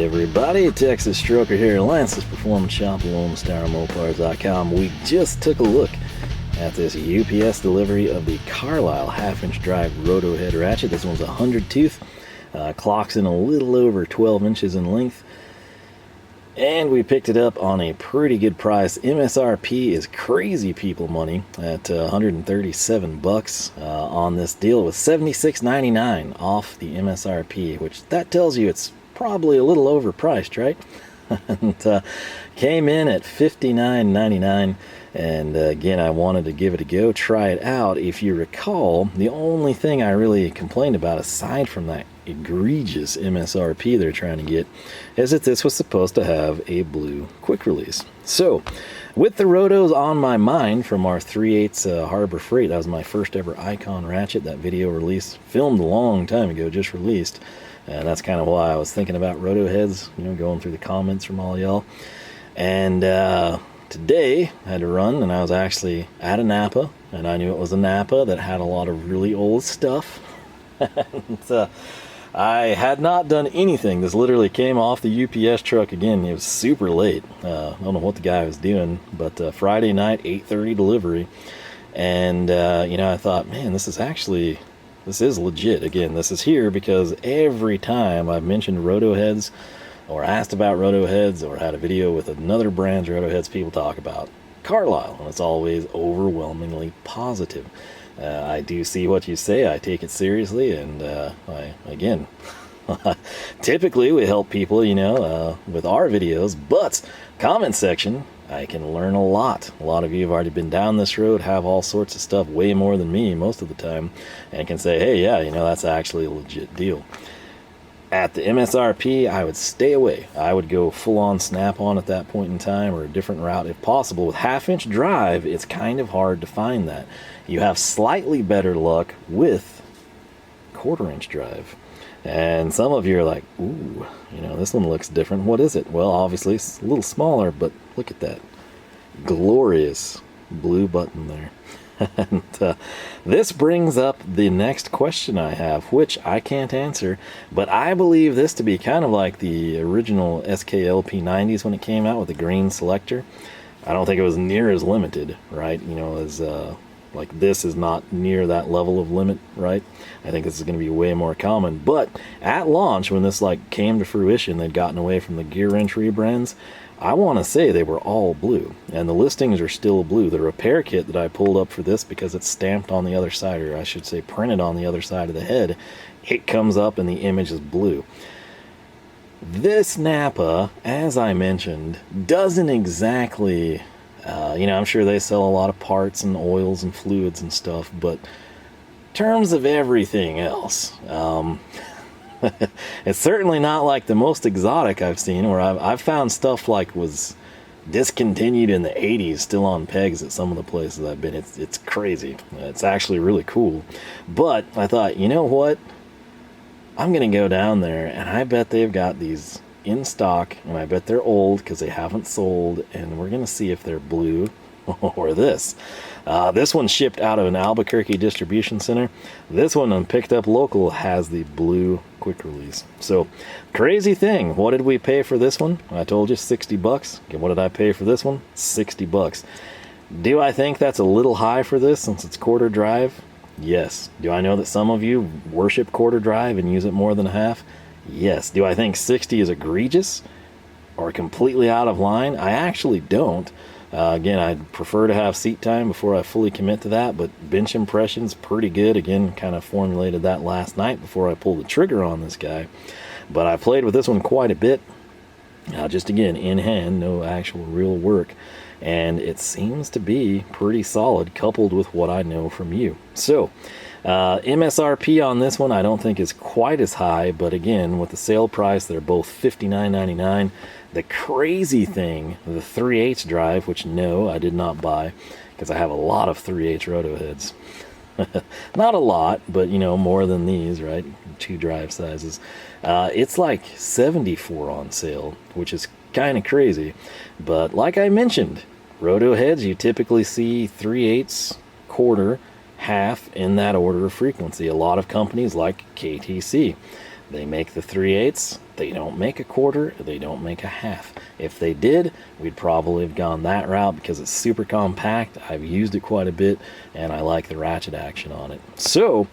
everybody, Texas Stroker here, Lance's Performance Shop, LoneStarMopars.com. We just took a look at this UPS delivery of the Carlyle half-inch drive roto head ratchet. This one's a 100 tooth, clocks in a little over 12 inches in length, and we picked it up on a pretty good price. MSRP is crazy people money at $137 on this deal, with $76.99 off the MSRP, which that tells you it's probably a little overpriced, right? And came in at $59.99, and again, I wanted to give it a go, try it out. If you recall, the only thing I really complained about, aside from that egregious MSRP they're trying to get, is that this was supposed to have a blue quick release. So with the rotos on my mind from our 3/8 Harbor Freight, that was my first ever Icon ratchet. That video release, filmed a long time ago, just released, and that's kind of why I was thinking about roto heads, you know, going through the comments from all y'all. And today I had to run, and I was actually at a Napa, and I knew it was a Napa that had a lot of really old stuff. And I had not done anything. This literally came off the UPS truck again. It was super late. I don't know what the guy was doing, but Friday night, 8:30 delivery. And you know, I thought, man, this is legit. Again, this is here because every time I've mentioned roto heads or asked about roto heads or had a video with another brand's roto heads, people talk about Carlyle, and it's always overwhelmingly positive. I do see what you say, I take it seriously, and again, typically we help people, you know, with our videos, but comment section, I can learn a lot. A lot of you have already been down this road, have all sorts of stuff, way more than me most of the time, and can say, hey, yeah, you know, that's actually a legit deal. At the MSRP, I would stay away. I would go full-on snap-on at that point in time, or a different route if possible. With half-inch drive, it's kind of hard to find that. You have slightly better luck with quarter-inch drive. And some of you are like, ooh, you know, this one looks different. What is it? Well, obviously, it's a little smaller, but look at that glorious blue button there. And this brings up the next question I have, which I can't answer, but I believe this to be kind of like the original SKLP90s when it came out with the green selector. I don't think it was near as limited, right? You know, as like this is not near that level of limit, right? I think this is going to be way more common. But at launch, when this like came to fruition, they'd gotten away from the gear wrench rebrands. I want to say they were all blue, and the listings are still blue. The repair kit that I pulled up for this, because it's stamped on the other side, or I should say printed on the other side of the head, it comes up and the image is blue. This Napa, as I mentioned, doesn't exactly, you know, I'm sure they sell a lot of parts and oils and fluids and stuff, but in terms of everything else, it's certainly not like the most exotic I've seen, where I've found stuff like was discontinued in the 80s still on pegs at some of the places I've been. It's crazy. It's actually really cool. But I thought, you know what? I'm going to go down there, and I bet they've got these in stock, and I bet they're old because they haven't sold, and we're going to see if they're blue or this. This one shipped out of an Albuquerque distribution center. This one on picked up local has the blue quick release. So crazy thing, what did we pay for this one? I told you $60. Okay, what did I pay for this one? $60. Do I think that's a little high for this since it's quarter drive? Yes. Do I know that some of you worship quarter drive and use it more than half? Yes. Do I think 60 is egregious or completely out of line? I actually don't. Again, I'd prefer to have seat time before I fully commit to that, but bench impression's pretty good. Again, kind of formulated that last night before I pulled the trigger on this guy. But I played with this one quite a bit. Just again, in hand, no actual real work. And it seems to be pretty solid, coupled with what I know from you. So, MSRP on this one I don't think is quite as high, but again, with the sale price, they're both $59.99. The crazy thing, the 3/8 drive, which no, I did not buy, because I have a lot of 3/8 roto heads. Not a lot, but you know, more than these, right? 2 drive sizes. It's like $74 on sale, which is kind of crazy. But like I mentioned, roto heads, you typically see 3/8, quarter, half in that order of frequency. A lot of companies like KTC, They make the 3/8. They don't make a quarter. They don't make a half. If they did, we'd probably have gone that route because it's super compact. I've used it quite a bit, and I like the ratchet action on it. So,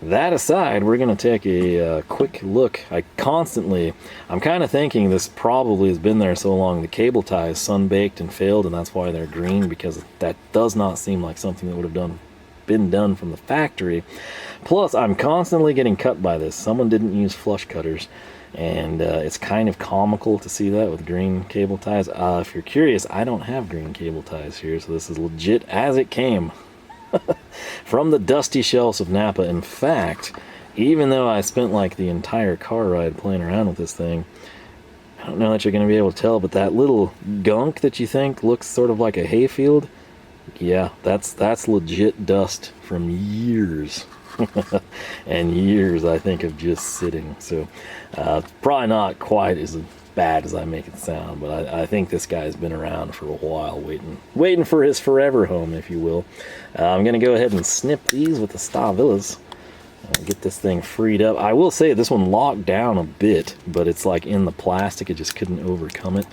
that aside, we're going to take a quick look. I'm kind of thinking this probably has been there so long. The cable tie is sun-baked and failed, and that's why they're green, because that does not seem like something that would have been done from the factory. Plus, I'm constantly getting cut by this. Someone didn't use flush cutters, and it's kind of comical to see that with green cable ties. If you're curious, I don't have green cable ties here, so this is legit as it came from the dusty shelves of Napa. In fact, even though I spent like the entire car ride playing around with this thing, I don't know that you're going to be able to tell, but that little gunk that you think looks sort of like a hayfield, yeah, that's legit dust from years and years, I think, of just sitting. So probably not quite as bad as I make it sound, but I think this guy's been around for a while, waiting for his forever home, if you will. I'm going to go ahead and snip these with the Stavillas. Get this thing freed up. I will say this one locked down a bit, but it's like in the plastic, it just couldn't overcome it.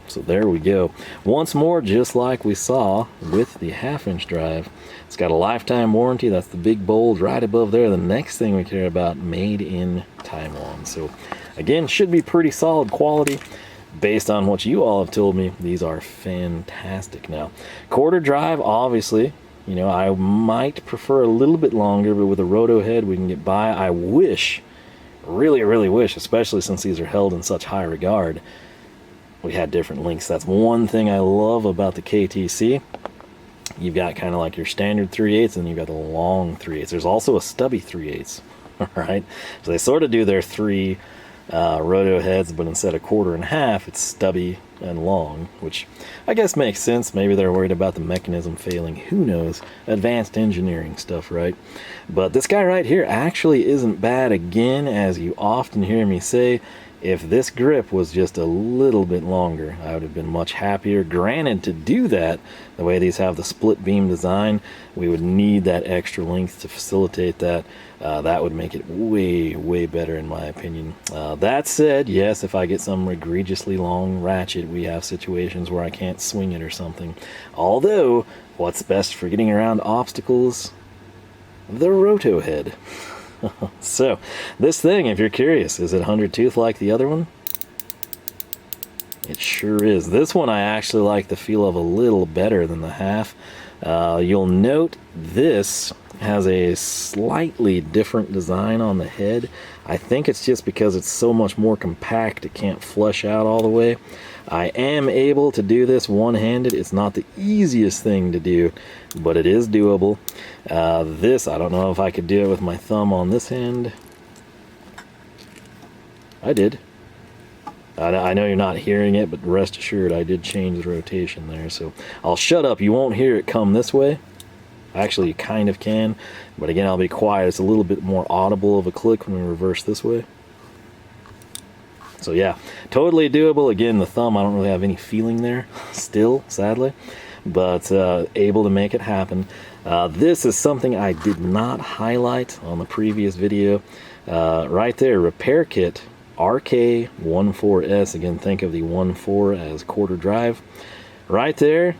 So there we go. Once more, just like we saw with the 1/2-inch drive, it's got a lifetime warranty. That's the big bold right above there. The next thing we care about, made in Taiwan. So again, should be pretty solid quality. Based on what you all have told me, these are fantastic. Now, quarter drive, obviously, you know, I might prefer a little bit longer, but with a roto head, we can get by. I wish, really wish, especially since these are held in such high regard, we had different links. That's one thing I love about the KTC. You've got kind of like your standard 3/8, and you've got the long 3/8. There's also a stubby 3/8, all right? So they sort of do their three roto heads, but instead of quarter and half, it's stubby and long, which I guess makes sense. Maybe they're worried about the mechanism failing. Who knows? Advanced engineering stuff, right? But this guy right here actually isn't bad. Again, as you often hear me say, if this grip was just a little bit longer, I would have been much happier. Granted, to do that, the way these have the split beam design, we would need that extra length to facilitate that. That would make it way better in my opinion. That said, yes, if I get some egregiously long ratchet, we have situations where I can't swing it or something. Although, what's best for getting around obstacles? The roto head. So, this thing, if you're curious, is it 100 tooth like the other one? It sure is. This one I actually like the feel of a little better than the half. You'll note this has a slightly different design on the head. I think it's just because it's so much more compact, it can't flush out all the way. I am able to do this one-handed. It's not the easiest thing to do, but it is doable. This, I don't know if I could do it with my thumb on this hand. I did. I know you're not hearing it, but rest assured I did change the rotation there. So I'll shut up. You won't hear it come this way. Actually, you kind of can, but again, I'll be quiet. It's a little bit more audible of a click when we reverse this way. So yeah, totally doable. Again, the thumb, I don't really have any feeling there still, sadly, but able to make it happen. This is something I did not highlight on the previous video. Right there, repair kit, RK14S. Again, think of the 1.4 as quarter drive. Right there,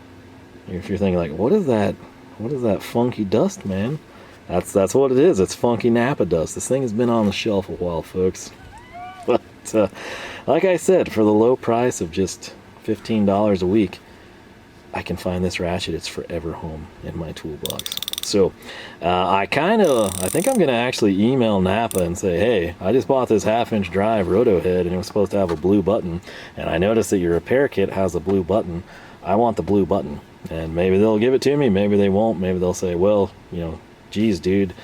if you're thinking like, what is that? What is that funky dust, man? That's what it is. It's funky Napa dust. This thing has been on the shelf a while, folks. But like I said, for the low price of just $15 a week, I can find this ratchet. It's forever home in my toolbox. So I think I'm going to actually email Napa and say, hey, I just bought this 1/2-inch drive roto head, and it was supposed to have a blue button, and I noticed that your repair kit has a blue button. I want the blue button. And maybe they'll give it to me, maybe they won't. Maybe they'll say, well, you know, geez, dude,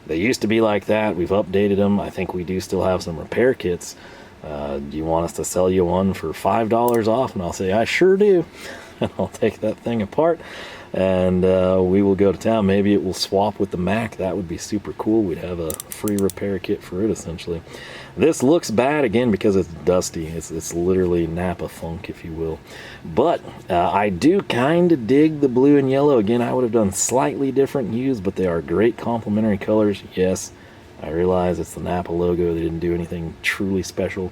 they used to be like that. We've updated them. I think we do still have some repair kits. Do you want us to sell you one for $5 off? And I'll say, I sure do. And I'll take that thing apart, and we will go to town. Maybe it will swap with the Mac. That would be super cool. We'd have a free repair kit for it, essentially. This looks bad, again, because it's dusty. It's literally Napa funk, if you will. But I do kind of dig the blue and yellow. Again, I would have done slightly different hues, but they are great complementary colors. Yes, I realize it's the Napa logo. They didn't do anything truly special,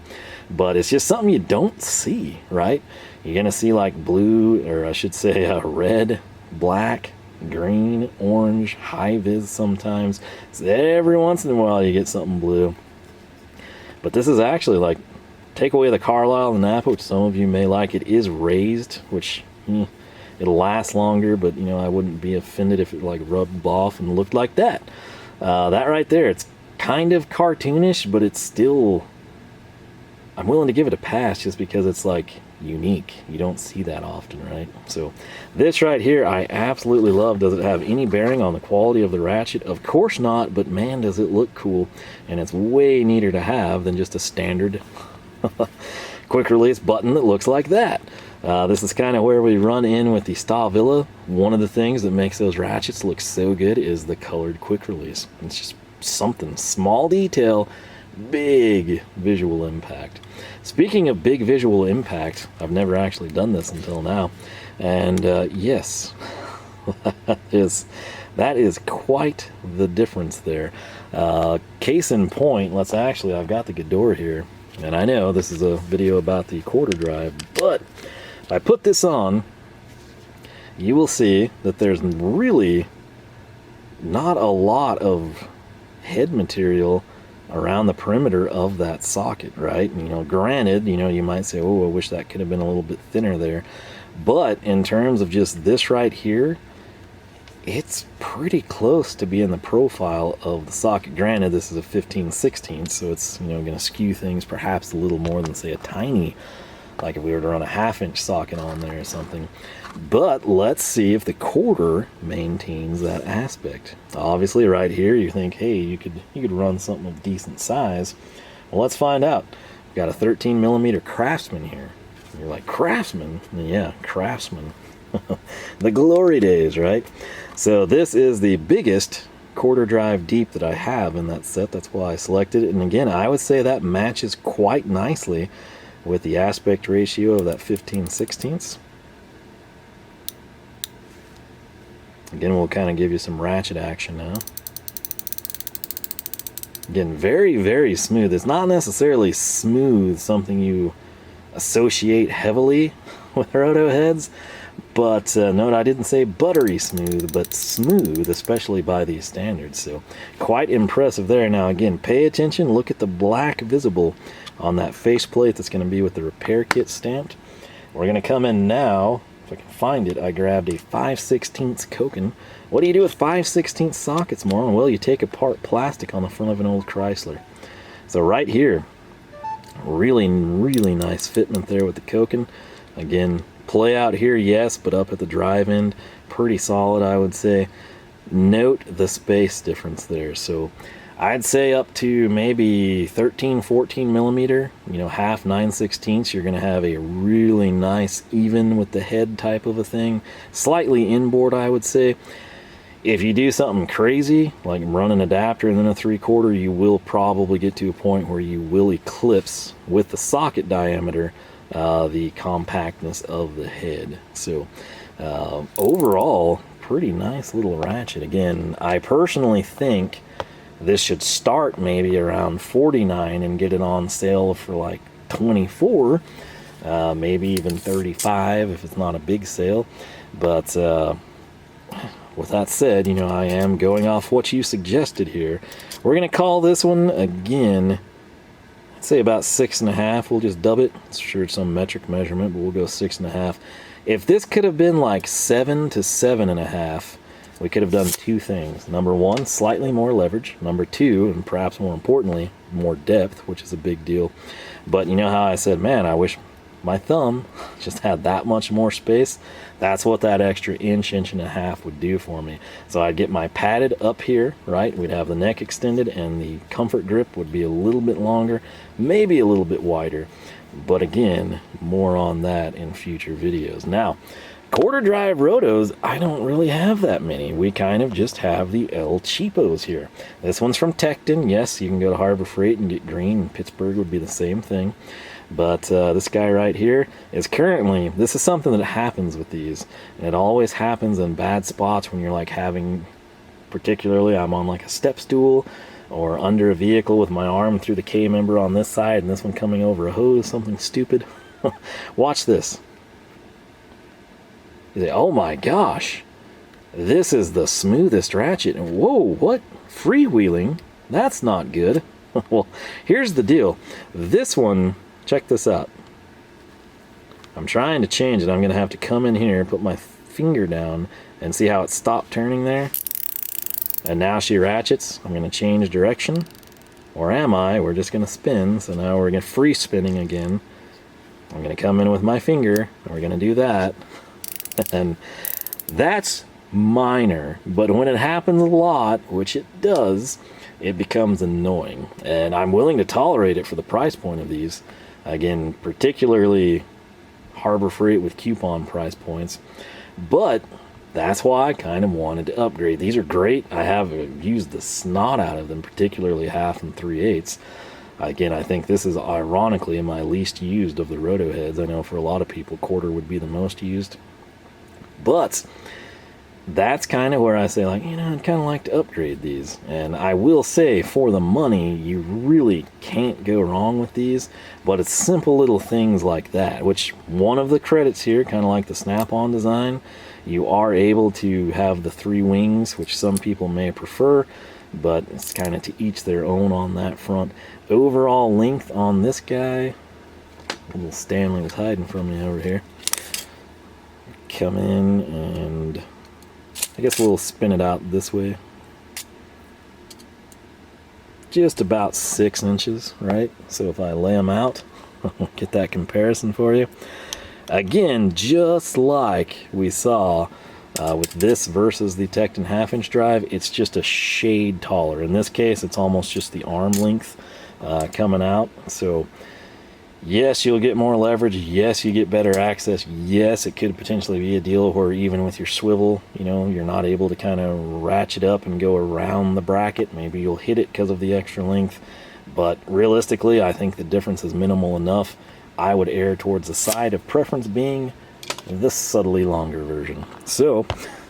but it's just something you don't see, right? You're gonna see like blue, or I should say red, black, green, orange, high vis sometimes. So every once in a while you get something blue. But this is actually like, take away the Carlyle and Napa, which some of you may like. It is raised, which it'll last longer, but you know, I wouldn't be offended if it like rubbed off and looked like that. That right there, it's kind of cartoonish, but it's still, I'm willing to give it a pass just because it's like unique. You don't see that often, right? So this right here I absolutely love. Does it have any bearing on the quality of the Ratchet? Of course not, but man, does it look cool, and it's way neater to have than just a standard quick release button that looks like that. This is kind of where we run in with the Swivel. One of the things that makes those Ratchets look so good is the colored quick release. It's just something, small detail, big visual impact. Speaking of big visual impact, I've never actually done this until now, and yes, that is quite the difference there. Case in point, I've got the Gador here, and I know this is a video about the quarter drive, but if I put this on, you will see that there's really not a lot of head material around the perimeter of that socket, right? You know, granted, you know, you might say, oh, I wish that could have been a little bit thinner there, but in terms of just this right here, it's pretty close to being the profile of the socket. Granted, this is a 15/16, so it's, you know, going to skew things perhaps a little more than, say, a tiny, like if we were to run a 1/2-inch socket on there or something. But let's see if the quarter maintains that aspect. Obviously right here you think, hey, you could run something of decent size. Well, let's find out. We've got a 13mm Craftsman here. You're like, Craftsman? Yeah, Craftsman. The glory days, right? So this is the biggest quarter drive deep that I have in that set. That's why I selected it. And again, I would say that matches quite nicely with the aspect ratio of that 15/16. Again, we'll kind of give you some Ratchet action now. Again, very, very smooth. It's not necessarily smooth, something you associate heavily with roto heads, but note I didn't say buttery smooth, but smooth, especially by these standards. So quite impressive there. Now again, pay attention, look at the black visible on that faceplate that's going to be with the repair kit stamped. We're going to come in now. If I can find it, I grabbed a 5/16 Koken. What do you do with 5/16 sockets, Marlon? Well, you take apart plastic on the front of an old Chrysler. So right here, really, really nice fitment there with the Koken. Again, play out here, yes, but up at the drive end, pretty solid, I would say. Note the space difference there. So I'd say up to maybe 13-14mm, you know, 1/2 9/16, you're going to have a really nice even with the head type of a thing. Slightly inboard, I would say. If you do something crazy, like run an adapter and then a 3/4, you will probably get to a point where you will eclipse with the socket diameter the compactness of the head. So overall, pretty nice little Ratchet. Again, I personally think this should start maybe around $49 and get it on sale for like $24, maybe even $35 if it's not a big sale. But with that said, you know, I am going off what you suggested here. We're going to call this one, again, I'd say about 6.5. We'll just dub it. It's sure it's some metric measurement, but we'll go 6.5. If this could have been like 7 to 7.5, we could have done two things. Number one, slightly more leverage. Number two, and perhaps more importantly, more depth, which is a big deal. But you know how I said, man, I wish my thumb just had that much more space? That's what that extra inch and a half would do for me. So I'd get my padded up here, right? We'd have the neck extended and the comfort grip would be a little bit longer, maybe a little bit wider. But again, more on that in future videos. Now, quarter drive rotos, I don't really have that many. We kind of just have the El Cheapos here. This one's from Tekton. Yes, you can go to Harbor Freight and get green. Pittsburgh would be the same thing. But this guy right here is currently, this is something that happens with these. And it always happens in bad spots when you're like having, particularly I'm on like a step stool, or under a vehicle with my arm through the K-member on this side and this one coming over a hose, something stupid. Watch this. You say, oh my gosh, this is the smoothest ratchet. And whoa, what? Freewheeling? That's not good. Well, here's the deal. This one, check this out. I'm trying to change it. I'm going to have to come in here, put my finger down, and see how it stopped turning there. And now she ratchets. I'm going to change direction. Or am I? We're just going to spin. So now we're going to free spinning again. I'm going to come in with my finger, and we're going to do that. And that's minor. But when it happens a lot, which it does, it becomes annoying. And I'm willing to tolerate it for the price point of these. Again, particularly Harbor Freight with coupon price points. But that's why I kind of wanted to upgrade. These are great. I have used the snot out of them, particularly 1/2 and 3/8. Again, I think this is ironically my least used of the roto heads. I know for a lot of people, 1/4 would be the most used. But that's kind of where I say, like, you know, I'd kind of like to upgrade these. And I will say, for the money, you really can't go wrong with these. But it's simple little things like that, which one of the credits here, kind of like the snap-on design, you are able to have the 3 wings, which some people may prefer, but it's kind of to each their own on that front. Overall length on this guy, little Stanley was hiding from me over here. Come in and I guess we'll spin it out this way. Just about 6 inches, right? So if I lay them out, I'll get that comparison for you. Again, just like we saw with this versus the Tekton 1/2 inch drive, it's just a shade taller. In this case, it's almost just the arm length coming out. So yes, you'll get more leverage. Yes, you get better access. Yes, it could potentially be a deal where even with your swivel, you know, you're not able to kind of ratchet up and go around the bracket. Maybe you'll hit it because of the extra length. But realistically, I think the difference is minimal enough. I would err towards the side of preference being the subtly longer version. So,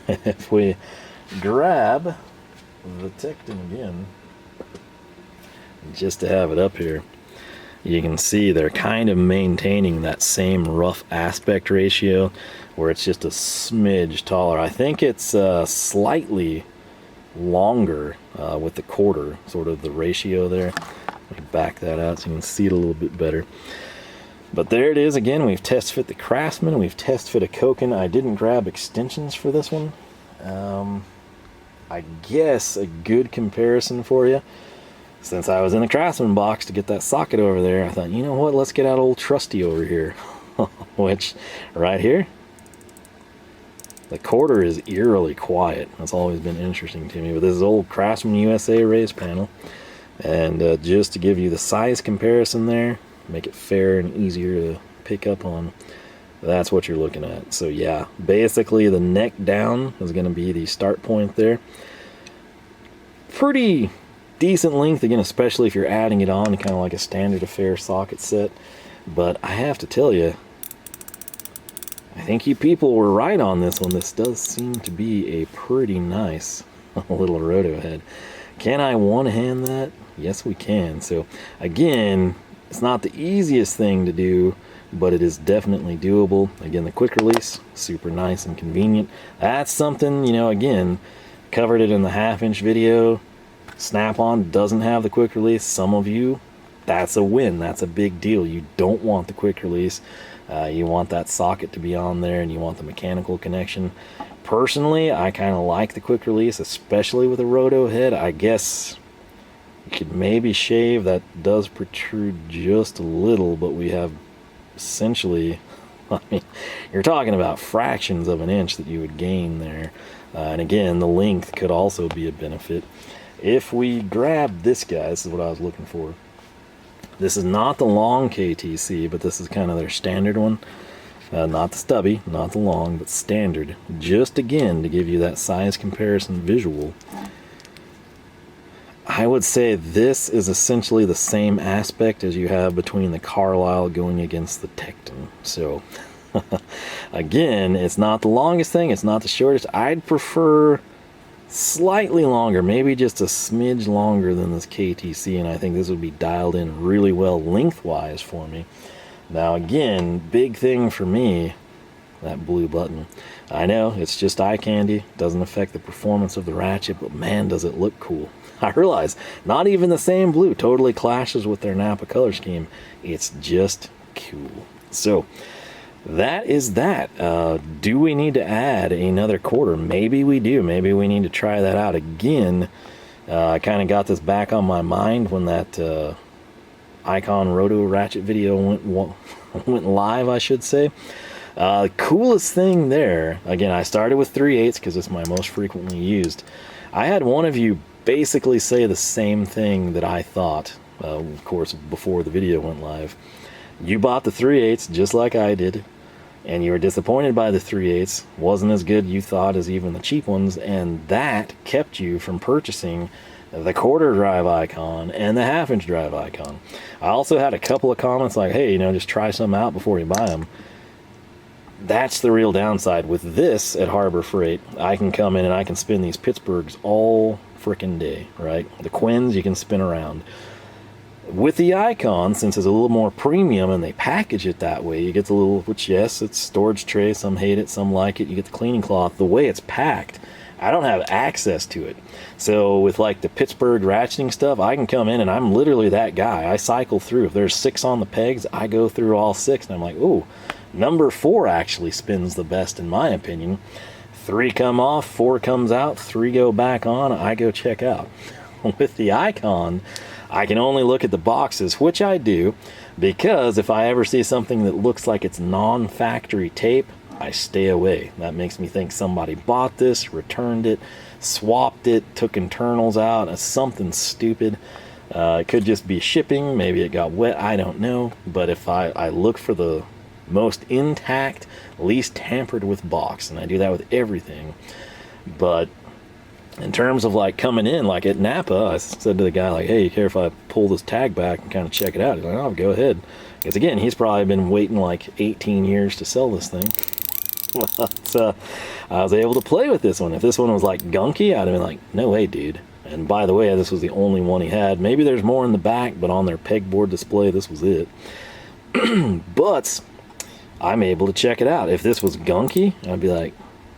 if we grab the Tekton again, just to have it up here, you can see they're kind of maintaining that same rough aspect ratio where it's just a smidge taller. I think it's slightly longer with the 1/4, sort of the ratio there. Let me back that out so you can see it a little bit better. But there it is again. We've test fit the Craftsman, we've test fit a Koken. I didn't grab extensions for this one. I guess a good comparison for you, since I was in the Craftsman box to get that socket over there, I thought, you know what, let's get out old Trusty over here. Which, right here, the 1/4 is eerily quiet. That's always been interesting to me. But this is old Craftsman USA raised panel. And just to give you the size comparison there, make it fair and easier to pick up on, that's what you're looking at. So yeah, basically the neck down is going to be the start point there. Pretty decent length, again, especially if you're adding it on, kind of like a standard affair socket set. But I have to tell you, I think you people were right on this one. This does seem to be a pretty nice little roto head. Can I one-hand that? Yes, we can. So again, it's not the easiest thing to do, but it is definitely doable. Again, the quick release, super nice and convenient. That's something, you know, again, covered it in the 1/2 inch video. Snap-on doesn't have the quick release. Some of you, that's a win. That's a big deal. You don't want the quick release. You want that socket to be on there, and you want the mechanical connection. Personally, I kind of like the quick release, especially with a roto head. I guess you could maybe shave. That does protrude just a little, but we have essentially, I mean, you're talking about fractions of an inch that you would gain there. And again, the length could also be a benefit. If we grab this guy, this is what I was looking for. This is not the long KTC, but this is kind of their standard one. Not the stubby, not the long, but standard. Just again, to give you that size comparison visual. I would say this is essentially the same aspect as you have between the Carlyle going against the Tekton. So, again, it's not the longest thing, it's not the shortest. I'd prefer slightly longer, maybe just a smidge longer than this KTC, and I think this would be dialed in really well lengthwise for me. Now again, big thing for me, that blue button. I know it's just eye candy, doesn't affect the performance of the Ratchet, but man, does it look cool. I realize not even the same blue totally clashes with their Napa color scheme. It's just cool. So that is that. Do we need to add another quarter? Maybe we do. Maybe we need to try that out again. I kind of got this back on my mind when that Icon Roto Ratchet video went live, I should say. Coolest thing there, again, I started with 3/8 because it's my most frequently used. I had one of you basically say the same thing that I thought, of course, before the video went live. You bought the 3/8 just like I did, and you were disappointed by the 3/8. Wasn't as good, you thought, as even the cheap ones, and that kept you from purchasing the quarter drive Icon and the half-inch drive Icon. I also had a couple of comments like, hey, just try some out before you buy them. That's the real downside. With this at Harbor Freight, I can come in and I can spin these Pittsburghs all frickin' day, right? The Quins you can spin around. With the Icon, since it's a little more premium and they package it that way, you get the little, which yes, it's storage tray, some hate it, some like it, you get the cleaning cloth. The way it's packed, I don't have access to it. So with like the Pittsburgh ratcheting stuff, I can come in and I'm literally that guy. I cycle through. If there's 6 on the pegs, I go through all 6 and I'm like, ooh, number 4 actually spins the best in my opinion. 3 come off, 4 comes out, 3 go back on, I go check out. With the Icon, I can only look at the boxes, which I do, because if I ever see something that looks like it's non-factory tape, I stay away. That makes me think somebody bought this, returned it, swapped it, took internals out, something stupid. It could just be shipping, maybe it got wet, I don't know. But if I look for the most intact, least tampered with box, and I do that with everything. But in terms of like coming in, like at Napa, I said to the guy, like, hey, you care if I pull this tag back and kind of check it out? He's like, oh, go ahead. Because again, he's probably been waiting like 18 years to sell this thing. But I was able to play with this one. If this one was like gunky, I'd have been like, no way, dude. And by the way, this was the only one he had. Maybe there's more in the back, but on their pegboard display, this was it. But I'm able to check it out. If this was gunky, I'd be like,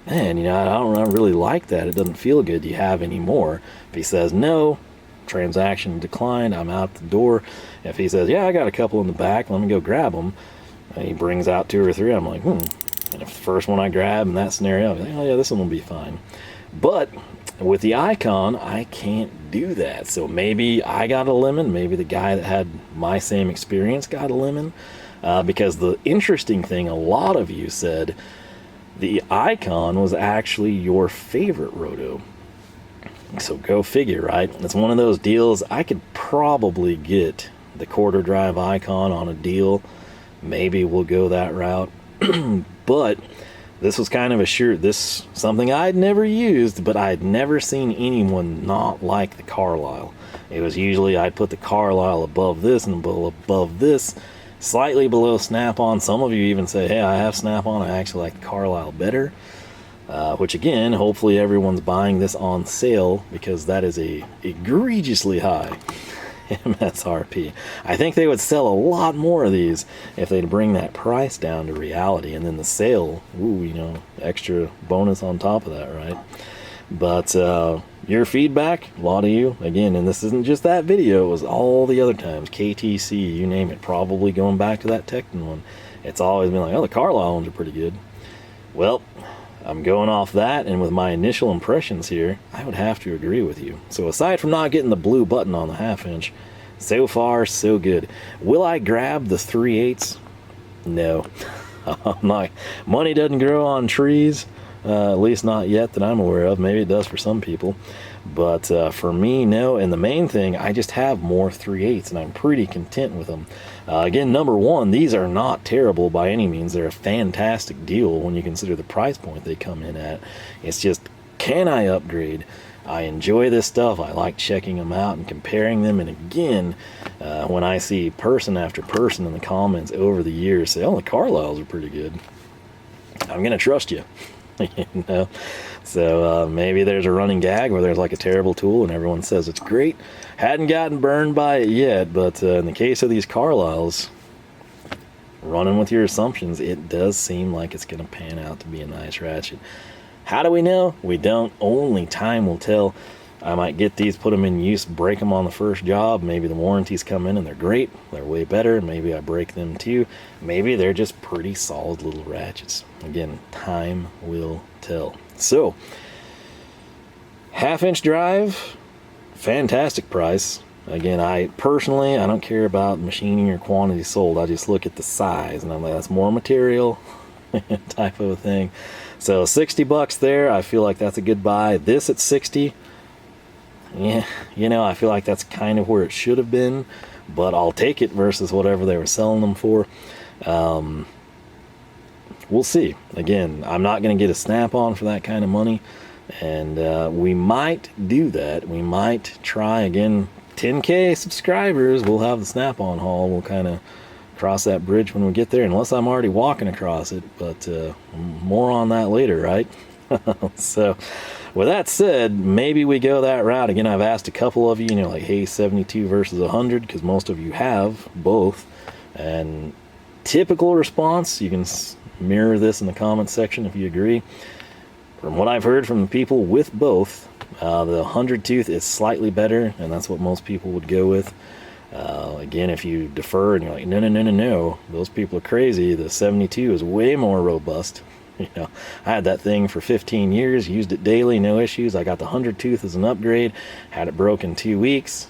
man, I don't really like that. It doesn't feel good. Do you have any more? If he says no, transaction declined, I'm out the door. If he says, yeah, I got a couple in the back, let me go grab them, and he brings out 2 or 3, I'm like, And if the first one I grab in that scenario, I'll be like, oh yeah, this one will be fine. But with the Icon, I can't do that. So maybe I got a lemon, maybe the guy that had my same experience got a lemon. Because the interesting thing, a lot of you said the Icon was actually your favorite Roto. So go figure, right? It's one of those deals. I could probably get the quarter drive Icon on a deal. Maybe we'll go that route. But this was kind of this something I'd never used, but I'd never seen anyone not like the Carlyle. It was usually I'd put the Carlyle above this and above this, slightly below Snap-on. Some of you even say, hey, I have Snap-on, I actually like the Carlyle better. Which again, hopefully everyone's buying this on sale, because that is a egregiously high MSRP. I think they would sell a lot more of these if they'd bring that price down to reality, and then the sale, ooh, extra bonus on top of that, right? But your feedback, a lot of you, again, and this isn't just that video, it was all the other times, KTC, you name it, probably going back to that Tekton one. It's always been like, oh, the Carlyle ones are pretty good. Well, I'm going off that, and with my initial impressions here, I would have to agree with you. So aside from not getting the blue button on the half-inch, so far, so good. Will I grab the 3/8? No. Money doesn't grow on trees, at least not yet that I'm aware of. Maybe it does for some people. But for me, no. And the main thing, I just have more 3/8, and I'm pretty content with them. Again, number one, these are not terrible by any means. They're a fantastic deal when you consider the price point they come in at. It's just, can I upgrade? I enjoy this stuff. I like checking them out and comparing them. And again, when I see person after person in the comments over the years say, oh, the Carlyles are pretty good, I'm going to trust you. You know, so maybe there's a running gag where there's like a terrible tool and everyone says it's great. Hadn't gotten burned by it yet, but in the case of these Carlyles, running with your assumptions, it does seem like it's going to pan out to be a nice ratchet. How do we know? We don't. Only time will tell. I might get these, put them in use, break them on the first job. Maybe the warranties come in and they're great. They're way better. Maybe I break them too. Maybe they're just pretty solid little ratchets. Again, time will tell. So, 1/2 inch drive, fantastic price. Again, I don't care about machining or quantity sold. I just look at the size and I'm like, that's more material type of a thing. So $60 there, I feel like that's a good buy. This at 60, yeah, you know, I feel like that's kind of where it should have been, but I'll take it versus whatever they were selling them for. We'll see. Again, I'm not going to get a snap-on for that kind of money, and we might do that. We might try again. 10K subscribers, we'll have the snap-on haul. We'll kind of cross that bridge when we get there, unless I'm already walking across it, but more on that later, right? So with that said, maybe we go that route. Again, I've asked a couple of you, you know, like, hey, 72 versus 100, because most of you have both, and typical response, you can mirror this in the comments section if you agree. From what I've heard from the people with both, the 100 tooth is slightly better, and that's what most people would go with. Again, if you defer and you're like, no, those people are crazy, the 72 is way more robust. You know, I had that thing for 15 years, used it daily, no issues. I got the 100 tooth as an upgrade, had it broke in 2 weeks.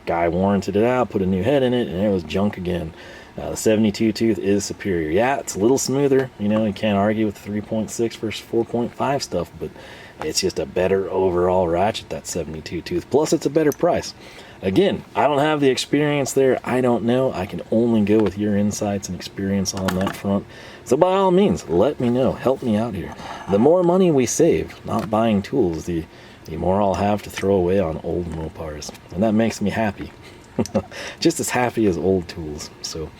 Guy warranted it out, put a new head in it, and it was junk again. The 72 tooth is superior. Yeah, it's a little smoother. You know, you can't argue with 3.6 versus 4.5 stuff, but it's just a better overall ratchet, that 72 tooth. Plus, it's a better price. Again, I don't have the experience there. I don't know. I can only go with your insights and experience on that front. So by all means, let me know. Help me out here. The more money we save not buying tools, the more I'll have to throw away on old Mopars. And that makes me happy. Just as happy as old tools. So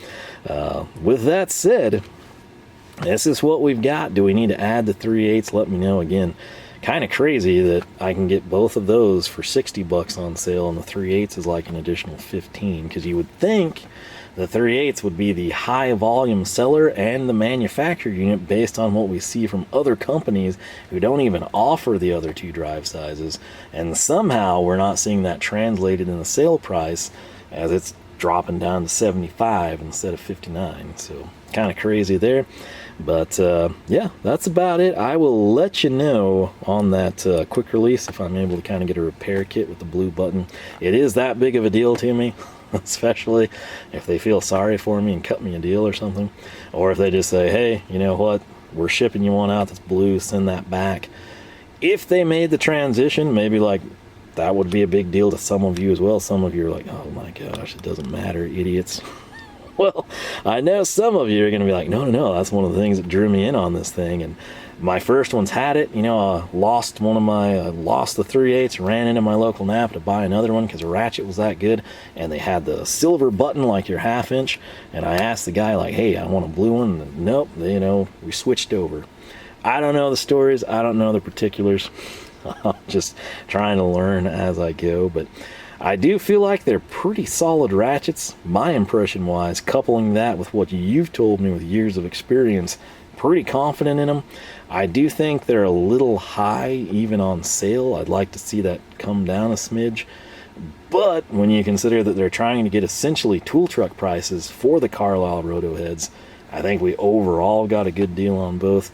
with that said, this is what we've got. Do we need to add the 3/8? Let me know. Again, kind of crazy that I can get both of those for $60 on sale, and the 3/8 is like an additional 15, because you would think the 3/8 would be the high volume seller and the manufacturer unit based on what we see from other companies who don't even offer the other two drive sizes, and somehow we're not seeing that translated in the sale price, as it's dropping down to 75 instead of 59. So kind of crazy there. But yeah, that's about it. I will let you know on that quick release if I'm able to kind of get a repair kit with the blue button. It is that big of a deal to me, especially if they feel sorry for me and cut me a deal or something, or if they just say, hey, you know what, we're shipping you one out that's blue, send that back. If they made the transition, maybe like that would be a big deal to some of you as well. Some of you are like, oh my gosh, it doesn't matter, idiots. Well, I know some of you are going to be like, no, that's one of the things that drew me in on this thing. And my first one's had it. You know, I lost the 3/8, ran into my local Napa to buy another one because the Ratchet was that good. And they had the silver button like your 1/2 inch. And I asked the guy, like, hey, I want a blue one. And nope, you know, we switched over. I don't know the stories. I don't know the particulars. I'm just trying to learn as I go. But I do feel like they're pretty solid ratchets, my impression wise, coupling that with what you've told me with years of experience. Pretty confident in them. I do think they're a little high even on sale. I'd like to see that come down a smidge. But when you consider that they're trying to get essentially tool truck prices for the Carlyle Roto heads, I think we overall got a good deal on both.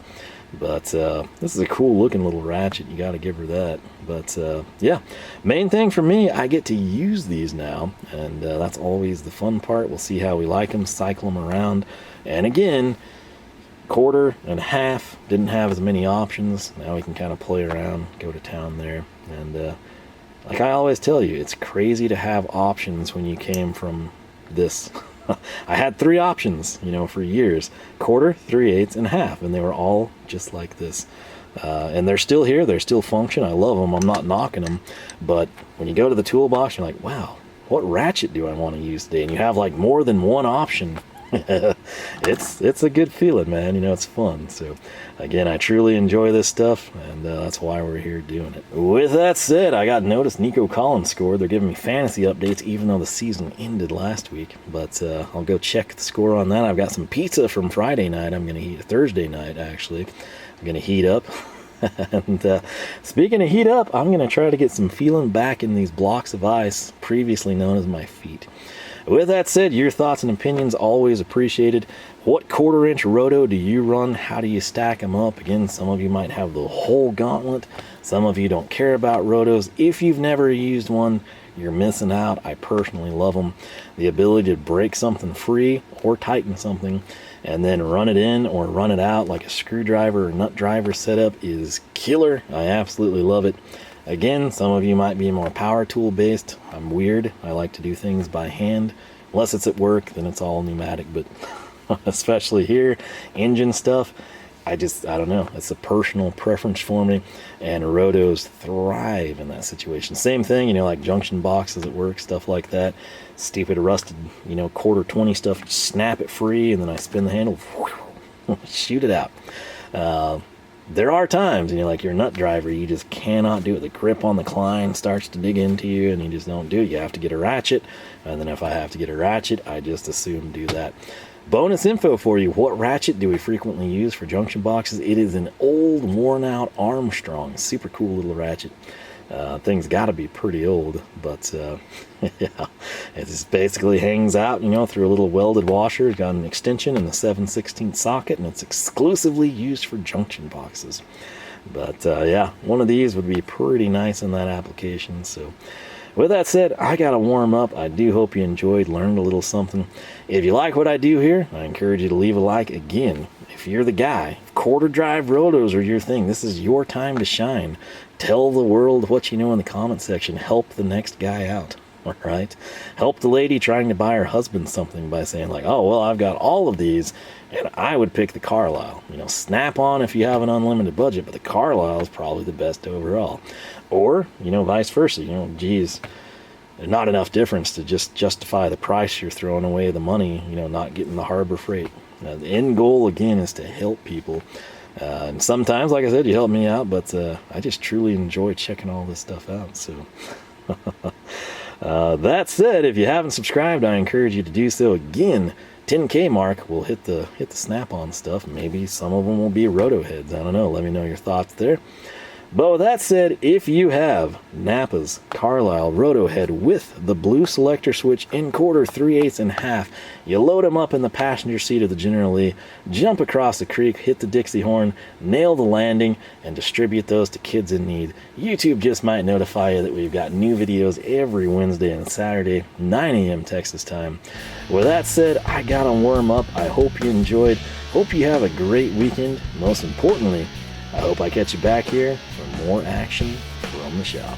But this is a cool looking little ratchet, you got to give her that. But yeah, main thing for me, I get to use these now, and that's always the fun part. We'll see how we like them, cycle them around. And again, 1/4 and 1/2 didn't have as many options. Now we can kind of play around, go to town there. And like I always tell you, it's crazy to have options when you came from this. I had 3 options, you know, for years: 1/4, 3/8, and 1/2, and they were all just like this. And they're still here, they're still function. I love them, I'm not knocking them. But when you go to the toolbox, you're like, wow, what ratchet do I want to use today? And you have like more than one option. It's a good feeling, man. You know, it's fun. So again, I truly enjoy this stuff, and that's why we're here doing it. With that said, I got notice Nico Collins scored. They're giving me fantasy updates even though the season ended last week, but I'll go check the score on that. I've got some pizza from Friday night. I'm going to eat Thursday night, actually. I'm going to heat up. And speaking of heat up, I'm going to try to get some feeling back in these blocks of ice previously known as my feet. With that said, your thoughts and opinions always appreciated. What 1/4 inch roto do you run? How do you stack them up? Again, some of you might have the whole gauntlet. Some of you don't care about rotos. If you've never used one, you're missing out. I personally love them. The ability to break something free or tighten something and then run it in or run it out like a screwdriver or nut driver setup is killer. I absolutely love it. Again, some of you might be more power tool based. I'm weird. I like to do things by hand. Unless it's at work, then it's all pneumatic. But especially here, engine stuff, I don't know. It's a personal preference for me. And rotos thrive in that situation. Same thing, you know, like junction boxes at work, stuff like that. Stupid rusted, you know, 1/4-20 stuff. Snap it free, and then I spin the handle, shoot it out. There are times, you know, like your nut driver, you just cannot do it. The grip on the Klein starts to dig into you, and you just don't do it. You have to get a ratchet, and then if I have to get a ratchet, I just assume do that. Bonus info for you. What ratchet do we frequently use for junction boxes? It is an old, worn-out Armstrong. Super cool little ratchet. Thing's got to be pretty old, but yeah, it just basically hangs out, you know, through a little welded washer. It's got an extension and a 7/16 socket, and it's exclusively used for junction boxes. But yeah, one of these would be pretty nice in that application. So with that said, I gotta warm up. I do hope you enjoyed, learned a little something. If you like what I do here, I encourage you to leave a like. Again, if you're the guy, 1/4 drive rotos are your thing. This is your time to shine. Tell the world what you know in the comment section. Help the next guy out. All right? Help the lady trying to buy her husband something by saying like, oh, well, I've got all of these, and I would pick the Carlyle. You know, snap on if you have an unlimited budget, but the Carlyle is probably the best overall. Or, you know, vice versa. You know, geez, there's not enough difference to just justify the price. You're throwing away the money, you know, not getting the Harbor Freight. The end goal, again, is to help people. And sometimes, like I said, you help me out, but I just truly enjoy checking all this stuff out. So that said, if you haven't subscribed, I encourage you to do so. Again, 10K mark, we'll hit the snap-on stuff. Maybe some of them will be roto heads. I don't know. Let me know your thoughts there. But with that said, if you have Napa's Carlyle Roto Head with the blue selector switch in 1/4, 3/8, and half, you load them up in the passenger seat of the General Lee, jump across the creek, hit the Dixie horn, nail the landing, and distribute those to kids in need. YouTube just might notify you that we've got new videos every Wednesday and Saturday, 9 a.m. Texas time. With that said, I gotta warm up. I hope you enjoyed. Hope you have a great weekend. Most importantly, I hope I catch you back here for more action from the shop.